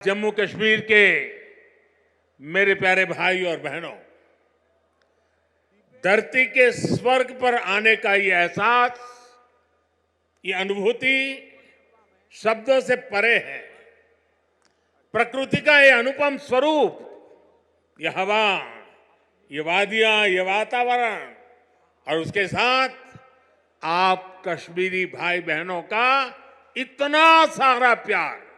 जम्मू कश्मीर के मेरे प्यारे भाई और बहनों, धरती के स्वर्ग पर आने का ये एहसास, ये अनुभूति शब्दों से परे है। प्रकृति का ये अनुपम स्वरूप, ये हवा, ये वादियां, ये वातावरण और उसके साथ आप कश्मीरी भाई बहनों का इतना सारा प्यार।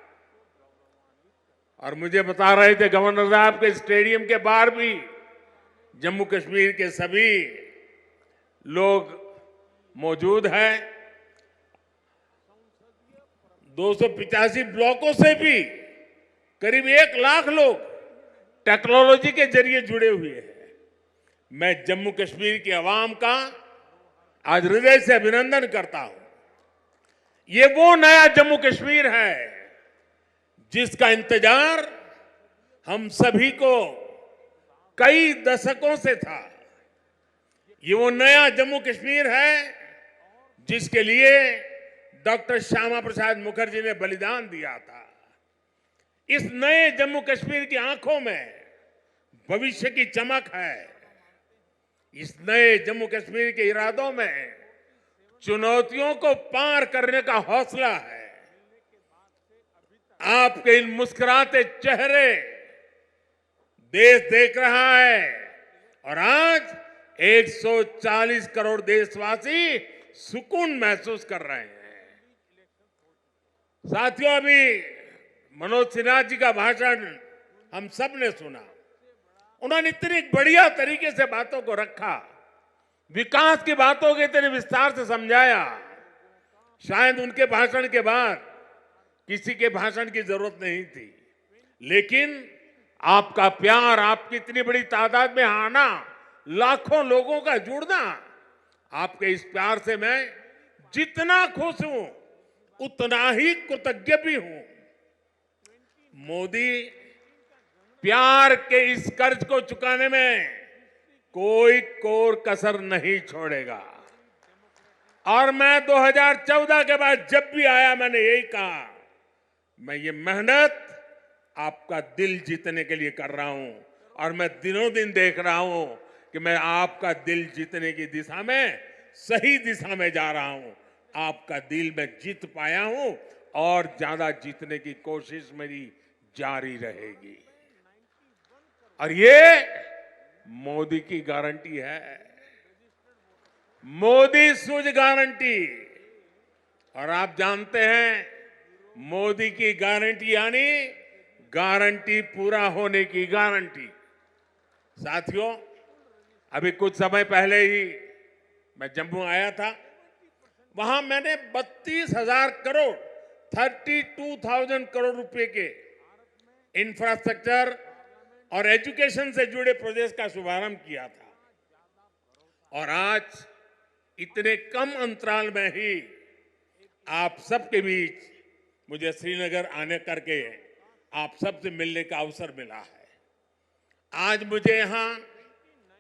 और मुझे बता रहे थे गवर्नर साहब के स्टेडियम के बाहर भी जम्मू कश्मीर के सभी लोग मौजूद हैं। 285 ब्लॉकों से भी करीब 1 लाख लोग टेक्नोलॉजी के जरिए जुड़े हुए हैं। मैं जम्मू कश्मीर की आवाम का आज हृदय से अभिनंदन करता हूं। ये वो नया जम्मू कश्मीर है जिसका इंतजार हम सभी को कई दशकों से था। ये वो नया जम्मू कश्मीर है जिसके लिए डॉक्टर श्यामा प्रसाद मुखर्जी ने बलिदान दिया था। इस नए जम्मू कश्मीर की आंखों में भविष्य की चमक है। इस नए जम्मू कश्मीर के इरादों में चुनौतियों को पार करने का हौसला है। आपके इन मुस्कुराते चेहरे देश देख रहा है और आज 140 करोड़ देशवासी सुकून महसूस कर रहे हैं। साथियों, अभी मनोज सिन्हा जी का भाषण हम सब ने सुना। उन्होंने इतनी बढ़िया तरीके से बातों को रखा, विकास की बातों के इतने विस्तार से समझाया। शायद उनके भाषण के बाद किसी के भाषण की जरूरत नहीं थी, लेकिन आपका प्यार, आपकी इतनी बड़ी तादाद में आना, लाखों लोगों का जुड़ना, आपके इस प्यार से मैं जितना खुश हूं उतना ही कृतज्ञ भी हूं। मोदी प्यार के इस कर्ज को चुकाने में कोई कोर कसर नहीं छोड़ेगा। और मैं 2014 के बाद जब भी आया मैंने यही कहा, मैं ये मेहनत आपका दिल जीतने के लिए कर रहा हूं और मैं दिनों दिन देख रहा हूं कि मैं आपका दिल जीतने की दिशा में सही दिशा में जा रहा हूं। आपका दिल मैं जीत पाया हूं और ज्यादा जीतने की कोशिश मेरी जारी रहेगी। और ये मोदी की गारंटी है, मोदी सूझ गारंटी। और आप जानते हैं मोदी की गारंटी यानी गारंटी पूरा होने की गारंटी। साथियों, अभी कुछ समय पहले ही मैं जम्मू आया था। वहां मैंने 32,000 करोड़ 32,000 करोड़ रुपए के इंफ्रास्ट्रक्चर और एजुकेशन से जुड़े प्रोजेक्ट का शुभारंभ किया था। और आज इतने कम अंतराल में ही आप सबके बीच मुझे श्रीनगर आने करके आप सबसे मिलने का अवसर मिला है। आज मुझे यहां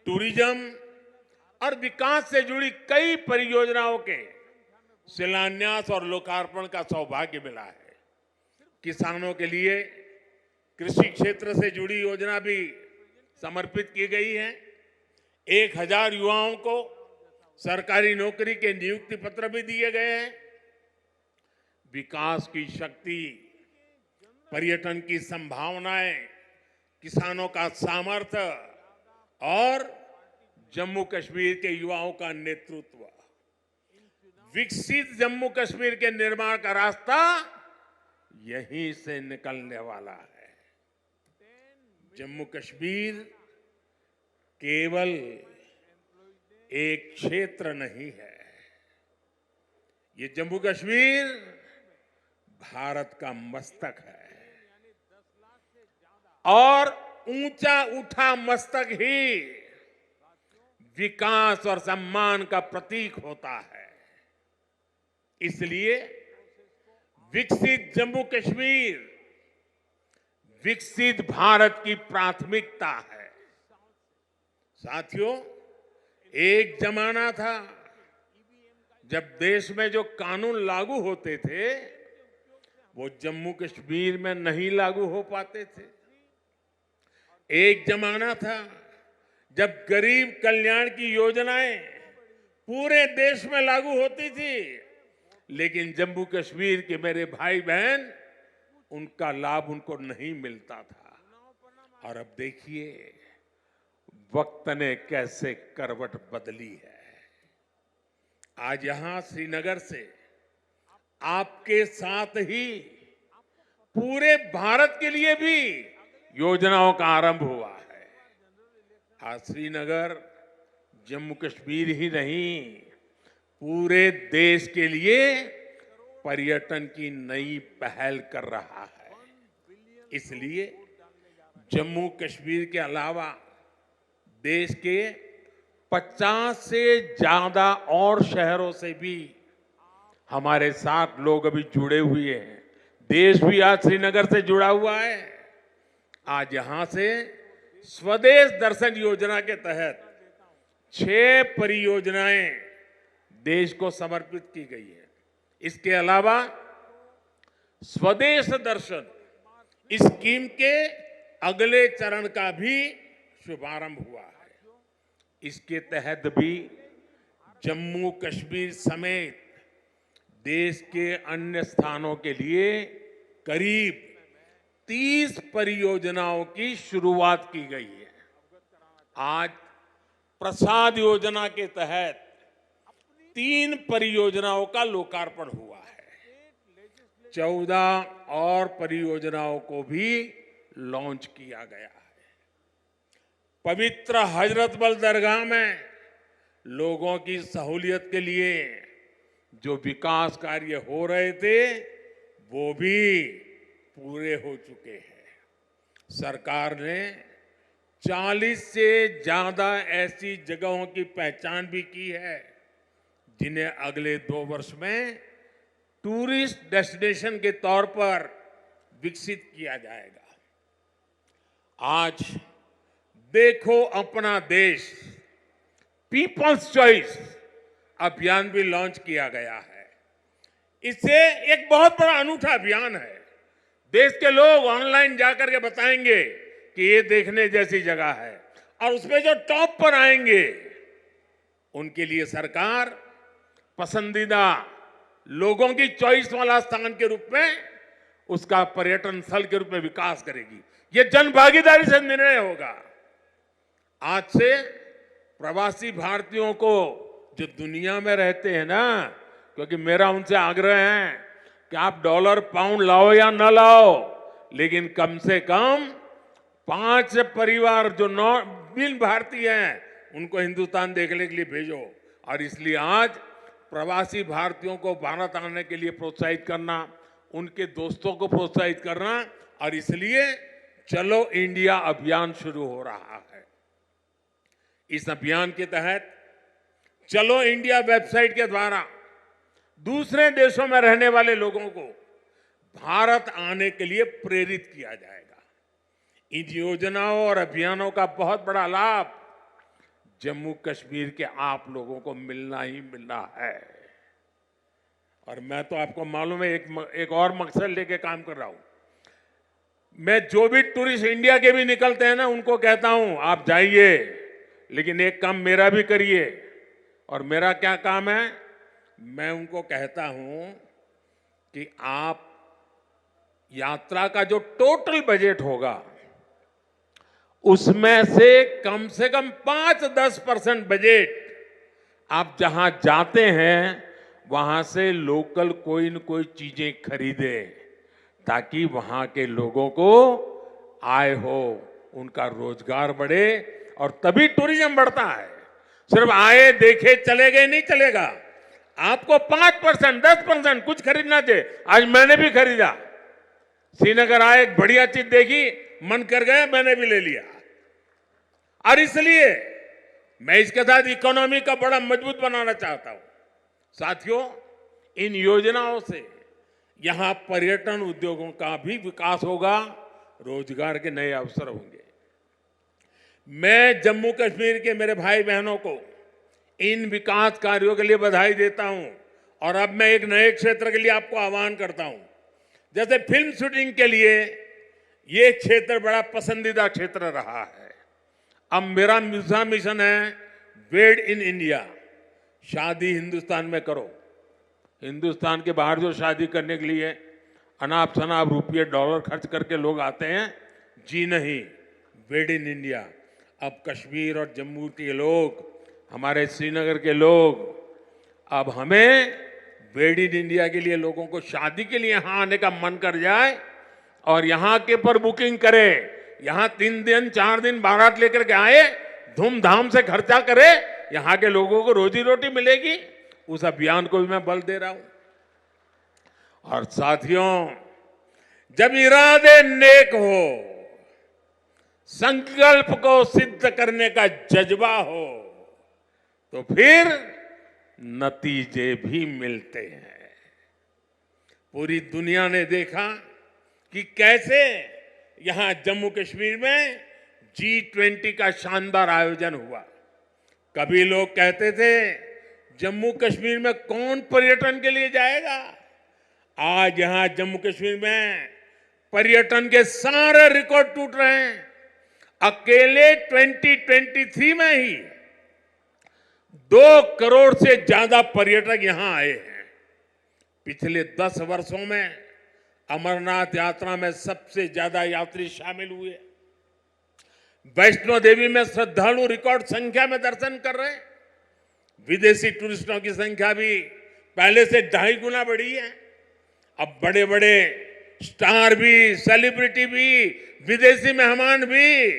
टूरिज्म और विकास से जुड़ी कई परियोजनाओं के शिलान्यास और लोकार्पण का सौभाग्य मिला है। किसानों के लिए कृषि क्षेत्र से जुड़ी योजना भी समर्पित की गई है। 1000 युवाओं को सरकारी नौकरी के नियुक्ति पत्र भी दिए गए हैं। विकास की शक्ति, पर्यटन की संभावनाएं, किसानों का सामर्थ्य और जम्मू कश्मीर के युवाओं का नेतृत्व, विकसित जम्मू कश्मीर के निर्माण का रास्ता यहीं से निकलने वाला है। जम्मू कश्मीर केवल एक क्षेत्र नहीं है, ये जम्मू कश्मीर भारत का मस्तक है। और ऊंचा उठा मस्तक ही विकास और सम्मान का प्रतीक होता है। इसलिए विकसित जम्मू कश्मीर विकसित भारत की प्राथमिकता है। साथियों, एक जमाना था जब देश में जो कानून लागू होते थे वो जम्मू कश्मीर में नहीं लागू हो पाते थे। एक जमाना था जब गरीब कल्याण की योजनाएं पूरे देश में लागू होती थी, लेकिन जम्मू कश्मीर के मेरे भाई बहन उनका लाभ उनको नहीं मिलता था। और अब देखिए वक्त ने कैसे करवट बदली है। आज यहां श्रीनगर से आपके साथ ही पूरे भारत के लिए भी योजनाओं का आरंभ हुआ है। आज श्रीनगर जम्मू कश्मीर ही नहीं, पूरे देश के लिए पर्यटन की नई पहल कर रहा है। इसलिए जम्मू कश्मीर के अलावा देश के 50 से ज्यादा और शहरों से भी हमारे साथ लोग अभी जुड़े हुए हैं। देश भी आज श्रीनगर से जुड़ा हुआ है। आज यहां से स्वदेश दर्शन योजना के तहत 6 परियोजनाएं देश को समर्पित की गई है। इसके अलावा स्वदेश दर्शन स्कीम के अगले चरण का भी शुभारंभ हुआ है। इसके तहत भी जम्मू कश्मीर समेत देश के अन्य स्थानों के लिए करीब 30 परियोजनाओं की शुरुआत की गई है। आज प्रसाद योजना के तहत 3 परियोजनाओं का लोकार्पण हुआ है। 14 और परियोजनाओं को भी लॉन्च किया गया है। पवित्र हजरत बल दरगाह में लोगों की सहूलियत के लिए जो विकास कार्य हो रहे थे वो भी पूरे हो चुके हैं। सरकार ने 40 से ज्यादा ऐसी जगहों की पहचान भी की है जिन्हें अगले 2 वर्ष में टूरिस्ट डेस्टिनेशन के तौर पर विकसित किया जाएगा। आज देखो अपना देश पीपल्स चॉइस अभियान भी लॉन्च किया गया है। इससे एक बहुत बड़ा अनूठा अभियान है। देश के लोग ऑनलाइन जाकर के बताएंगे कि ये देखने जैसी जगह है, और उसमें जो टॉप पर आएंगे उनके लिए सरकार पसंदीदा लोगों की चॉइस वाला स्थान के रूप में उसका पर्यटन स्थल के रूप में विकास करेगी। ये जन भागीदारी से निर्णय होगा। आज से प्रवासी भारतीयों को जो दुनिया में रहते हैं ना, क्योंकि मेरा उनसे आग्रह है कि आप डॉलर पाउंड लाओ या न लाओ, लेकिन कम से कम 5 परिवार जो बिन भारतीय हैं उनको हिंदुस्तान देखने के लिए भेजो। और इसलिए आज प्रवासी भारतीयों को भारत आने के लिए प्रोत्साहित करना, उनके दोस्तों को प्रोत्साहित करना, और इसलिए चलो इंडिया अभियान शुरू हो रहा है। इस अभियान के तहत चलो इंडिया वेबसाइट के द्वारा दूसरे देशों में रहने वाले लोगों को भारत आने के लिए प्रेरित किया जाएगा। इन योजनाओं और अभियानों का बहुत बड़ा लाभ जम्मू कश्मीर के आप लोगों को मिलना ही मिलना है। और मैं तो आपको मालूम है एक और मकसद लेके काम कर रहा हूं। मैं जो भी टूरिस्ट इंडिया के भी निकलते हैं ना, उनको कहता हूं आप जाइए, लेकिन एक काम मेरा भी करिए। और मेरा क्या काम है? मैं उनको कहता हूं कि आप यात्रा का जो टोटल बजट होगा उसमें से कम 5-10% बजट आप जहां जाते हैं वहां से लोकल कोई न कोई चीजें खरीदे, ताकि वहां के लोगों को आय हो, उनका रोजगार बढ़े, और तभी टूरिज्म बढ़ता है। सिर्फ आए देखे चले गए नहीं चलेगा। आपको 5%, 10% कुछ खरीदना चाहिए। आज मैंने भी खरीदा। श्रीनगर आए, एक बढ़िया चीज देखी, मन कर गया, मैंने भी ले लिया। और इसलिए मैं इसके साथ इकोनॉमी का बड़ा मजबूत बनाना चाहता हूं। साथियों, इन योजनाओं से यहां पर्यटन उद्योगों का भी विकास होगा, रोजगार के नए अवसर होंगे। मैं जम्मू कश्मीर के मेरे भाई बहनों को इन विकास कार्यों के लिए बधाई देता हूं। और अब मैं एक नए क्षेत्र के लिए आपको आह्वान करता हूं। जैसे फिल्म शूटिंग के लिए ये क्षेत्र बड़ा पसंदीदा क्षेत्र रहा है। अब मेरा दूसरा मिशन है मेड इन इंडिया। शादी हिंदुस्तान में करो। हिंदुस्तान के बाहर जो शादी करने के लिए अनाप शनाप रुपये डॉलर खर्च करके लोग आते हैं, जी नहीं, मेड इन इंडिया। अब कश्मीर और जम्मू के लोग, हमारे श्रीनगर के लोग, अब हमें मेड इन इंडिया के लिए लोगों को शादी के लिए यहां आने का मन कर जाए और यहां के पर बुकिंग करे, यहां 3 दिन 4 दिन बारात लेकर के आए, धूमधाम से खर्चा करे, यहां के लोगों को रोजी रोटी मिलेगी। उस अभियान को भी मैं बल दे रहा हूं। और साथियों, जब इरादे नेक हो, संकल्प को सिद्ध करने का जज्बा हो, तो फिर नतीजे भी मिलते हैं। पूरी दुनिया ने देखा कि कैसे यहां जम्मू कश्मीर में G20 का शानदार आयोजन हुआ। कभी लोग कहते थे जम्मू कश्मीर में कौन पर्यटन के लिए जाएगा। आज यहां जम्मू कश्मीर में पर्यटन के सारे रिकॉर्ड टूट रहे हैं। अकेले 2023 में ही 2 करोड़ से ज्यादा पर्यटक यहां आए हैं। पिछले 10 वर्षों में अमरनाथ यात्रा में सबसे ज्यादा यात्री शामिल हुए। वैष्णो देवी में श्रद्धालु रिकॉर्ड संख्या में दर्शन कर रहे हैं। विदेशी टूरिस्टों की संख्या भी पहले से 2.5 गुना बढ़ी है। अब बड़े बड़े स्टार भी, सेलिब्रिटी भी, विदेशी मेहमान भी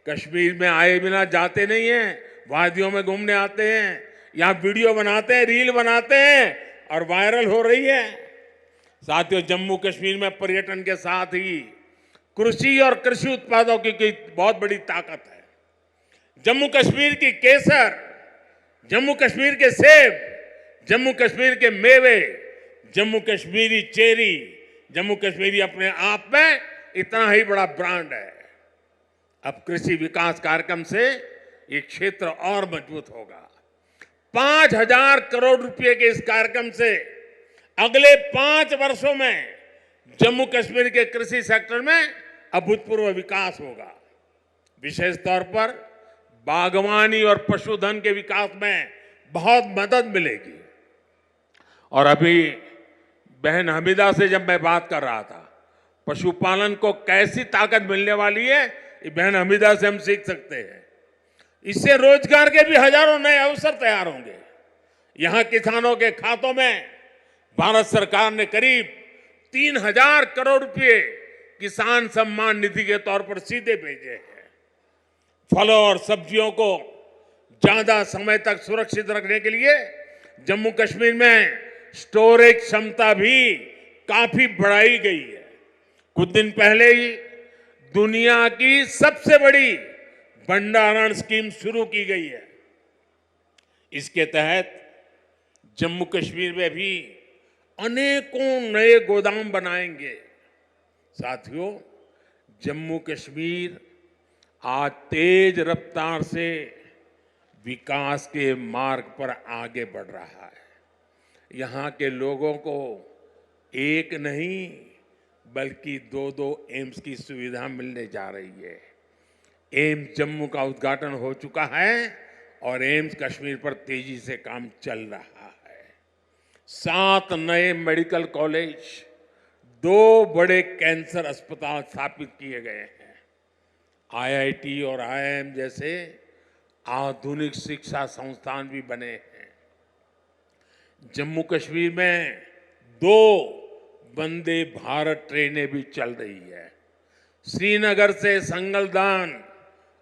कश्मीर में आए बिना जाते नहीं हैं। वादियों में घूमने आते हैं, यहां वीडियो बनाते हैं, रील बनाते हैं और वायरल हो रही है। साथियों, जम्मू कश्मीर में पर्यटन के साथ ही कृषि और कृषि उत्पादों की बहुत बड़ी ताकत है। जम्मू कश्मीर की केसर, जम्मू कश्मीर के सेब, जम्मू कश्मीर के मेवे, जम्मू कश्मीरी चेरी, जम्मू कश्मीरी अपने आप में इतना ही बड़ा ब्रांड है। अब कृषि विकास कार्यक्रम से ये क्षेत्र और मजबूत होगा। 5,000 करोड़ रुपए के इस कार्यक्रम से अगले 5 वर्षों में जम्मू कश्मीर के कृषि सेक्टर में अभूतपूर्व विकास होगा। विशेष तौर पर बागवानी और पशुधन के विकास में बहुत मदद मिलेगी। और अभी बहन हमीदा से जब मैं बात कर रहा था, पशुपालन को कैसी ताकत मिलने वाली है, ये बहन हमीदा से हम सीख सकते हैं। इससे रोजगार के भी हजारों नए अवसर तैयार होंगे। यहां किसानों के खातों में भारत सरकार ने करीब 3,000 करोड़ रुपए किसान सम्मान निधि के तौर पर सीधे भेजे हैं। फलों और सब्जियों को ज्यादा समय तक सुरक्षित रखने के लिए जम्मू कश्मीर में स्टोरेज क्षमता भी काफी बढ़ाई गई है। कुछ दिन पहले ही दुनिया की सबसे बड़ी भंडारण स्कीम शुरू की गई है। इसके तहत जम्मू कश्मीर में भी अनेकों नए गोदाम बनाएंगे। साथियों, जम्मू कश्मीर आज तेज रफ्तार से विकास के मार्ग पर आगे बढ़ रहा है। यहां के लोगों को एक नहीं बल्कि 2-2 एम्स की सुविधा मिलने जा रही है। एम्स जम्मू का उद्घाटन हो चुका है और एम्स कश्मीर पर तेजी से काम चल रहा है। 7 नए मेडिकल कॉलेज, 2 बड़े कैंसर अस्पताल स्थापित किए गए हैं। IIT और IIM जैसे आधुनिक शिक्षा संस्थान भी बने हैं। जम्मू कश्मीर में 2 वंदे भारत ट्रेनें भी चल रही है। श्रीनगर से संगलदान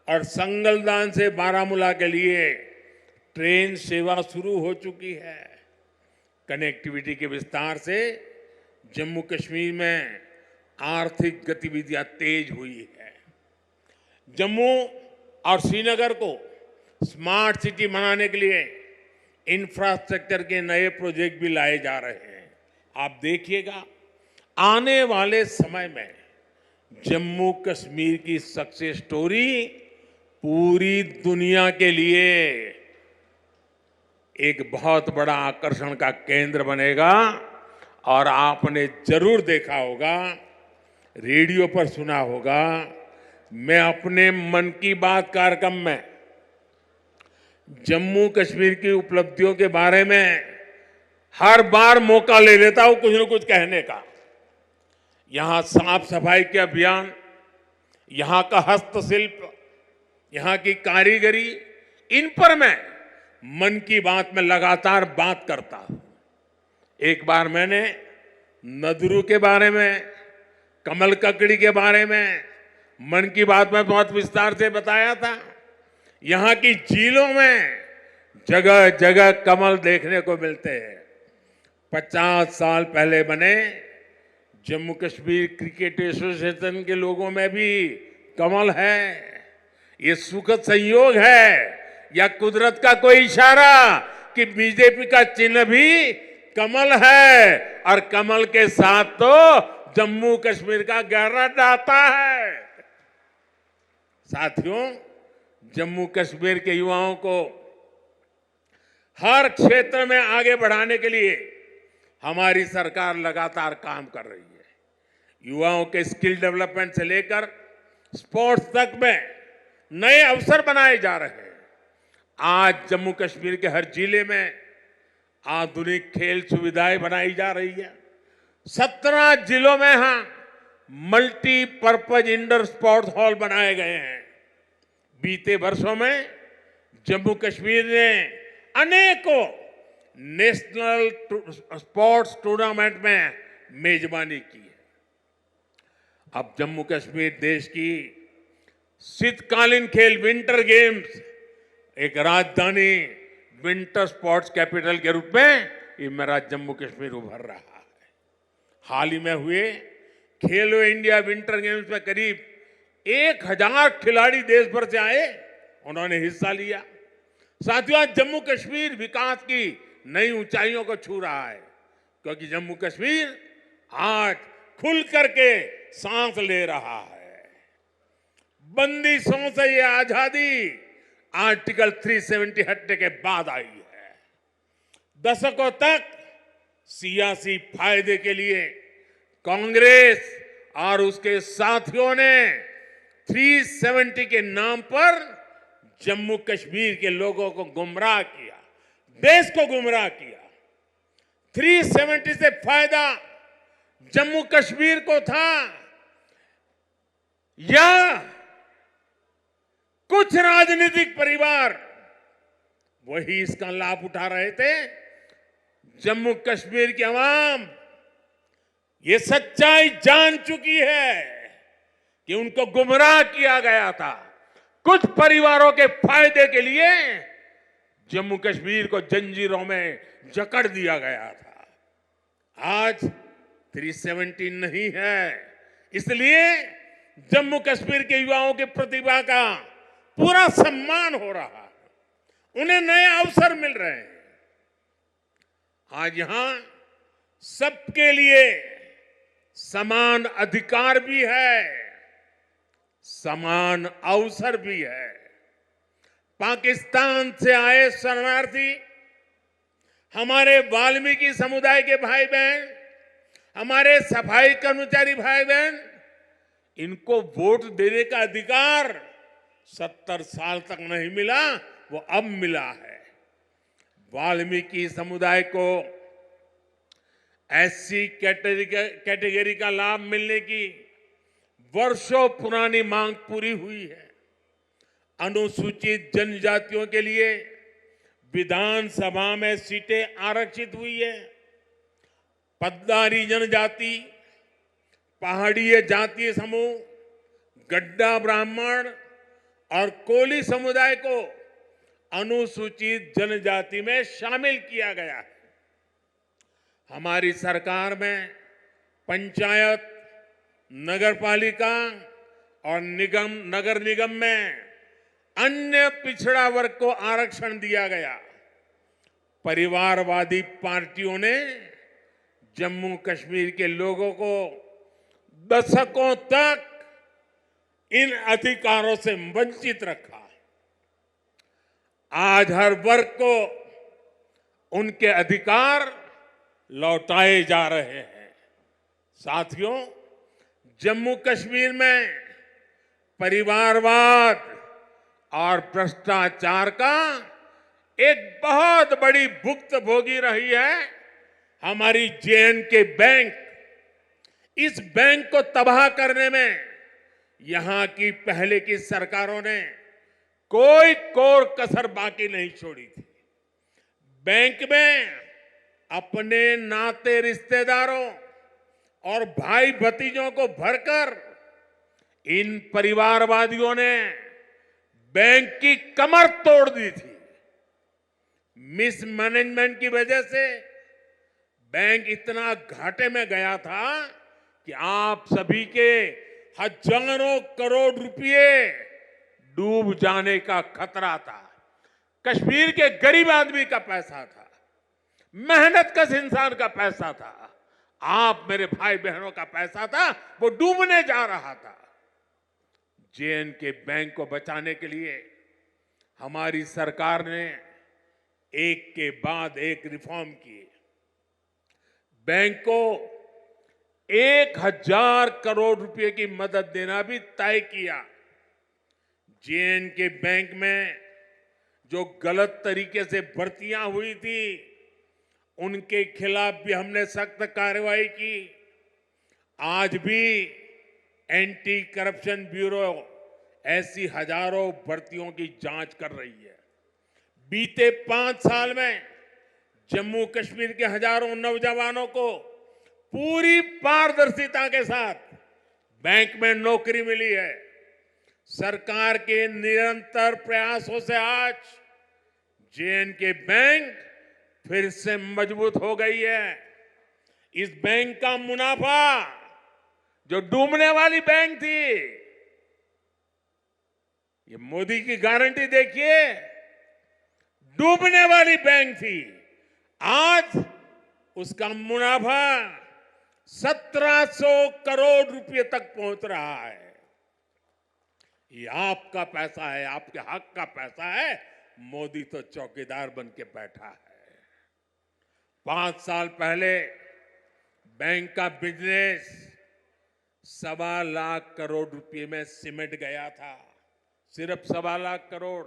और संगलदान से बारामूला के लिए ट्रेन सेवा शुरू हो चुकी है। कनेक्टिविटी के विस्तार से जम्मू कश्मीर में आर्थिक गतिविधियां तेज हुई है। जम्मू और श्रीनगर को स्मार्ट सिटी बनाने के लिए इंफ्रास्ट्रक्चर के नए प्रोजेक्ट भी लाए जा रहे हैं। आप देखिएगा, आने वाले समय में जम्मू कश्मीर की सक्सेस स्टोरी पूरी दुनिया के लिए एक बहुत बड़ा आकर्षण का केंद्र बनेगा और आपने जरूर देखा होगा, रेडियो पर सुना होगा, मैं अपने मन की बात कार्यक्रम में जम्मू कश्मीर की उपलब्धियों के बारे में हर बार मौका ले लेता हूं कुछ न कुछ कहने का। यहां साफ सफाई के अभियान, यहां का हस्तशिल्प, यहां की कारीगरी, इन पर मैं मन की बात में लगातार बात करता हूं। एक बार मैंने नदरू के बारे में, कमल ककड़ी के बारे में मन की बात में बहुत विस्तार से बताया था। यहां की झीलों में जगह जगह कमल देखने को मिलते हैं। 50 साल पहले बने जम्मू कश्मीर क्रिकेट एसोसिएशन के लोगों में भी कमल है। ये सुखद संयोग है या कुदरत का कोई इशारा कि बीजेपी का चिन्ह भी कमल है और कमल के साथ तो जम्मू कश्मीर का गहरा नाता है। साथियों, जम्मू कश्मीर के युवाओं को हर क्षेत्र में आगे बढ़ाने के लिए हमारी सरकार लगातार काम कर रही है। युवाओं के स्किल डेवलपमेंट से लेकर स्पोर्ट्स तक में नए अवसर बनाए जा रहे हैं। आज जम्मू कश्मीर के हर जिले में आधुनिक खेल सुविधाएं बनाई जा रही है। 17 जिलों में मल्टीपर्पज इंडोर स्पोर्ट्स हॉल बनाए गए हैं। बीते वर्षों में जम्मू कश्मीर ने अनेकों नेशनल स्पोर्ट्स टूर्नामेंट में मेजबानी की है। अब जम्मू कश्मीर देश की शीतकालीन खेल विंटर गेम्स एक राजधानी विंटर स्पोर्ट्स कैपिटल के रूप में ये मेरा जम्मू कश्मीर उभर रहा है। हाल ही में हुए खेलो इंडिया विंटर गेम्स में करीब 1000 खिलाड़ी देश भर से आए, उन्होंने हिस्सा लिया। साथियों, आज जम्मू कश्मीर विकास की नई ऊंचाइयों को छू रहा है, क्योंकि जम्मू कश्मीर आज खुल करके सांस ले रहा है। बंदिशों से ये आजादी आर्टिकल 370 हटने के बाद आई है। दशकों तक सियासी फायदे के लिए कांग्रेस और उसके साथियों ने 370 के नाम पर जम्मू कश्मीर के लोगों को गुमराह किया, देश को गुमराह किया। 370 से फायदा जम्मू कश्मीर को था या कुछ राजनीतिक परिवार वही इसका लाभ उठा रहे थे? जम्मू कश्मीर की आवाम ये सच्चाई जान चुकी है कि उनको गुमराह किया गया था। कुछ परिवारों के फायदे के लिए जम्मू कश्मीर को जंजीरों में जकड़ दिया गया था। आज 370 नहीं है, इसलिए जम्मू कश्मीर के युवाओं की प्रतिभा का पूरा सम्मान हो रहा है, उन्हें नए अवसर मिल रहे हैं। आज यहां सबके लिए समान अधिकार भी है, समान अवसर भी है। पाकिस्तान से आए शरणार्थी, हमारे वाल्मीकि समुदाय के भाई बहन, हमारे सफाई कर्मचारी भाई बहन, इनको वोट देने का अधिकार 70 साल तक नहीं मिला, वो अब मिला है। वाल्मीकि समुदाय को एससी कैटेगरी का लाभ मिलने की वर्षों पुरानी मांग पूरी हुई है। अनुसूचित जनजातियों के लिए विधानसभा में सीटें आरक्षित हुई है। पद्दारी जनजाति, पहाड़ीय जातीय समूह, गड्ढा ब्राह्मण और कोली समुदाय को अनुसूचित जनजाति में शामिल किया गया है। हमारी सरकार में पंचायत, नगरपालिका और नगर निगम में अन्य पिछड़ा वर्ग को आरक्षण दिया गया। परिवारवादी पार्टियों ने जम्मू कश्मीर के लोगों को दशकों तक इन अधिकारों से वंचित रखा। आज हर वर्ग को उनके अधिकार लौटाए जा रहे हैं। साथियों, जम्मू कश्मीर में परिवारवाद और भ्रष्टाचार का एक बहुत बड़ी भुक्तभोगी रही है हमारी जे.एंड.के बैंक। इस बैंक को तबाह करने में यहां की पहले की सरकारों ने कोई कोर कसर बाकी नहीं छोड़ी थी। बैंक में अपने नाते रिश्तेदारों और भाई भतीजों को भरकर इन परिवारवादियों ने बैंक की कमर तोड़ दी थी। मिसमैनेजमेंट की वजह से बैंक इतना घाटे में गया था कि आप सभी के हजारों करोड़ रुपए डूब जाने का खतरा था। कश्मीर के गरीब आदमी का पैसा था, मेहनतकश इंसान का पैसा था, आप मेरे भाई बहनों का पैसा था, वो डूबने जा रहा था। जे.एंड.के बैंक को बचाने के लिए हमारी सरकार ने एक के बाद एक रिफॉर्म किए। बैंक को 1000 करोड़ रुपए की मदद देना भी तय किया। जे.एंड.के बैंक में जो गलत तरीके से भर्तियां हुई थी, उनके खिलाफ भी हमने सख्त कार्रवाई की। आज भी एंटी करप्शन ब्यूरो ऐसी हजारों भर्तियों की जांच कर रही है। बीते 5 साल में जम्मू कश्मीर के हजारों नौजवानों को पूरी पारदर्शिता के साथ बैंक में नौकरी मिली है। सरकार के निरंतर प्रयासों से आज जे.एंड.के बैंक फिर से मजबूत हो गई है। इस बैंक का मुनाफा, जो डूबने वाली बैंक थी, ये मोदी की गारंटी देखिए, डूबने वाली बैंक थी, आज उसका मुनाफा 1700 करोड़ रुपए तक पहुंच रहा है। ये आपका पैसा है, आपके हक का पैसा है। मोदी तो चौकीदार बन के बैठा है। 5 साल पहले बैंक का बिजनेस 1.25 लाख करोड़ रुपए में सिमट गया था, सिर्फ 1.25 लाख करोड़।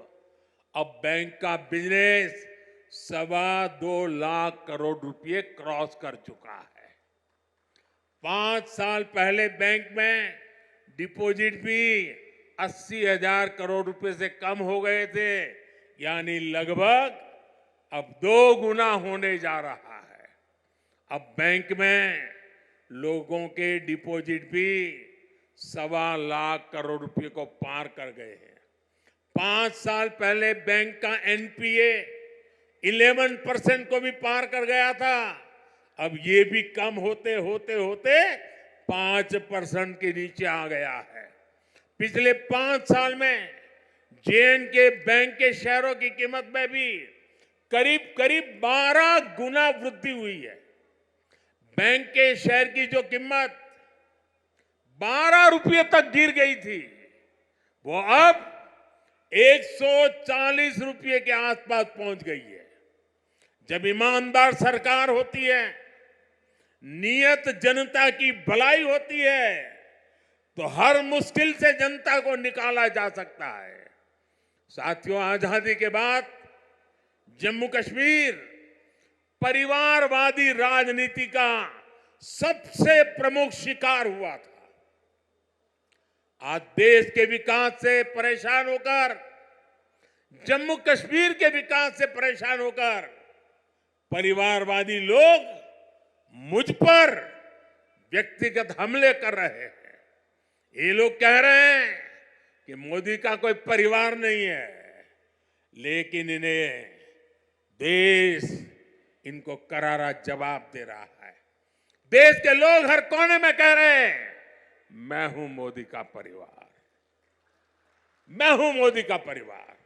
अब बैंक का बिजनेस 2.25 लाख करोड़ रुपए क्रॉस कर चुका है। 5 साल पहले बैंक में डिपॉजिट भी 80,000 करोड़ रुपए से कम हो गए थे, यानी लगभग अब 2 गुना होने जा रहा है। अब बैंक में लोगों के डिपॉजिट भी 1.25 लाख करोड़ रुपए को पार कर गए हैं। 5 साल पहले बैंक का एनपीए 11% को भी पार कर गया था। अब ये भी कम होते होते होते 5% के नीचे आ गया है। पिछले 5 साल में जे.एंड.के बैंक के शेयरों की कीमत में भी करीब करीब 12 गुना वृद्धि हुई है। बैंक के शेयर की जो कीमत 12 रुपये तक गिर गई थी, वो अब 140 रुपये के आसपास पहुंच गई है। जब ईमानदार सरकार होती है, नियत जनता की भलाई होती है, तो हर मुश्किल से जनता को निकाला जा सकता है। साथियों, आजादी के बाद जम्मू कश्मीर परिवारवादी राजनीति का सबसे प्रमुख शिकार हुआ था। आज देश के विकास से परेशान होकर, जम्मू कश्मीर के विकास से परेशान होकर परिवारवादी लोग मुझ पर व्यक्तिगत हमले कर रहे हैं। ये लोग कह रहे हैं कि मोदी का कोई परिवार नहीं है, लेकिन इन्हें देश इनको करारा जवाब दे रहा है। देश के लोग हर कोने में कह रहे हैं, मैं हूं मोदी का परिवार, मैं हूं मोदी का परिवार।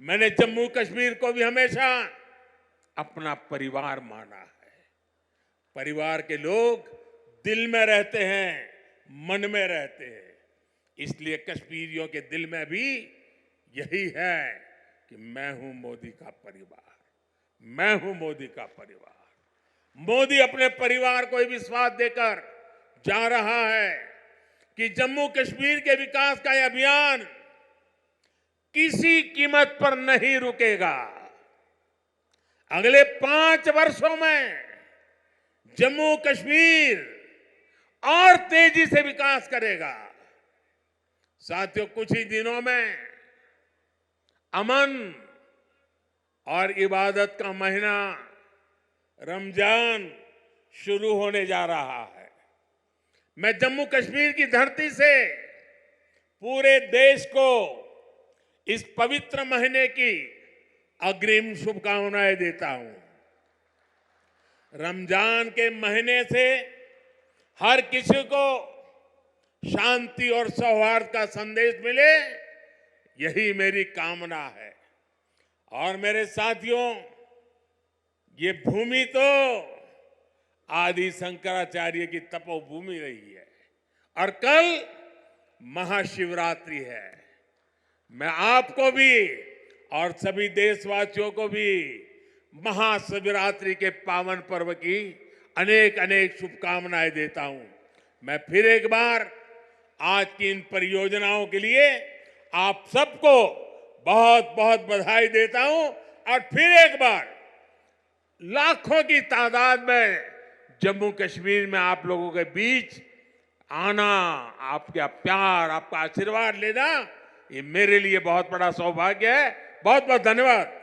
मैंने जम्मू कश्मीर को भी हमेशा अपना परिवार माना है। परिवार के लोग दिल में रहते हैं, मन में रहते हैं। इसलिए कश्मीरियों के दिल में भी यही है कि मैं हूं मोदी का परिवार, मैं हूं मोदी का परिवार। मोदी अपने परिवार को यह विश्वास देकर जा रहा है कि जम्मू कश्मीर के विकास का यह अभियान किसी कीमत पर नहीं रुकेगा। अगले 5 वर्षों में जम्मू कश्मीर और तेजी से विकास करेगा। साथियों, कुछ ही दिनों में अमन और इबादत का महीना रमजान शुरू होने जा रहा है। मैं जम्मू कश्मीर की धरती से पूरे देश को इस पवित्र महीने की अग्रिम शुभकामनाएं देता हूं। रमजान के महीने से हर किसी को शांति और सौहार्द का संदेश मिले, यही मेरी कामना है। और मेरे साथियों, ये भूमि तो आदि शंकराचार्य की तपोभूमि रही है और कल महाशिवरात्रि है। मैं आपको भी और सभी देशवासियों को भी महाशिवरात्रि के पावन पर्व की अनेक अनेक शुभकामनाएं देता हूं। मैं फिर एक बार आज की इन परियोजनाओं के लिए आप सबको बहुत बहुत बधाई देता हूं और फिर एक बार लाखों की तादाद में जम्मू कश्मीर में आप लोगों के बीच आना, आपका प्यार, आपका आशीर्वाद लेना, ये मेरे लिए बहुत बड़ा सौभाग्य है। बहुत बहुत धन्यवाद।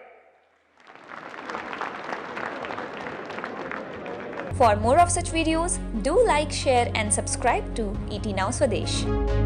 For more of such videos, do like, share and subscribe to ET Now Swadesh.